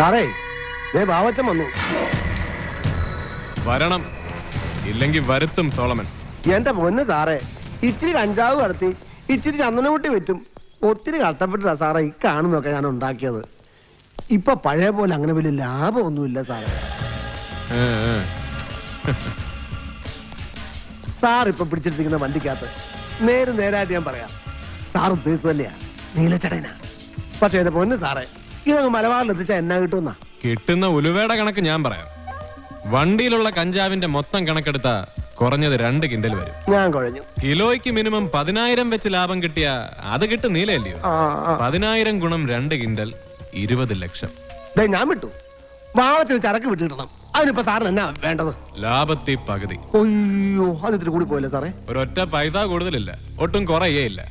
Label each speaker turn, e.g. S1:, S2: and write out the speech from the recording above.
S1: സാറേ ബാവച്ചൻ വന്നു.
S2: വരണം, ഇല്ലെങ്കിൽ വരുത്തും സോളമൻ.
S1: എന്റെ പൊന്ന് സാറേ, ഇച്ചിരി കഞ്ചാവ് കടത്തി ഇച്ചിരി ചന്ദനമുട്ടി വെറ്റും ഒത്തിരി കഷ്ടപ്പെട്ടിട്ടാ സാറേ ഈ കാണുന്നൊക്കെ ഞാൻ ഉണ്ടാക്കിയത്. ഇപ്പൊ പഴയ പോലെ അങ്ങനെ വലിയ ലാഭമൊന്നുമില്ല സാറേ. സാർ ഇപ്പൊ പിടിച്ചെടുത്തിരിക്കുന്ന വണ്ടിക്കകത്ത് നേരായിട്ട് ഞാൻ പറയാം, സാർ ഉദ്ദേശിച്ചത് തന്നെയാ, നീലച്ചടനാ. പക്ഷെ എന്റെ പൊന്ന് സാറേ, ഇതങ്ങ് മലബാറിൽ എത്തിച്ചാ എന്നാ കിട്ടുമെന്നാ?
S2: കിട്ടുന്ന ഉലുവയുടെ കണക്ക് ഞാൻ പറയാം. വണ്ടിയിലുള്ള കഞ്ചാവിന്റെ മൊത്തം കണക്കെടുത്ത കുറഞ്ഞത് 2 കിൻഡൽ വരും.
S1: ഞാൻ കുഴഞ്ഞു.
S2: കിലോയ്ക്ക് മിനിമം 10,000 വെച്ച് ലാഭം കിട്ടിയ അത് കിട്ടും നീലയല്ലയോ? 10,000 ഗുണം 2 കിൻഡൽ 20 ലക്ഷം.
S1: ഞാൻ വിട്ടു, ബാവത്തിന് ചരക്ക് വിട്ടു കിട്ടണം. അതിനിപ്പോ സാറിന് എന്നാ വേണ്ടത്?
S2: ലാഭത്തിൽ പകുതി.
S1: അയ്യോ, അത് ഇത്തിരി കൂടി പോയല്ലേ സാറേ?
S2: ഒരൊറ്റ പൈസ കൂടുതലില്ല, ഒട്ടും കുറയേയില്ല.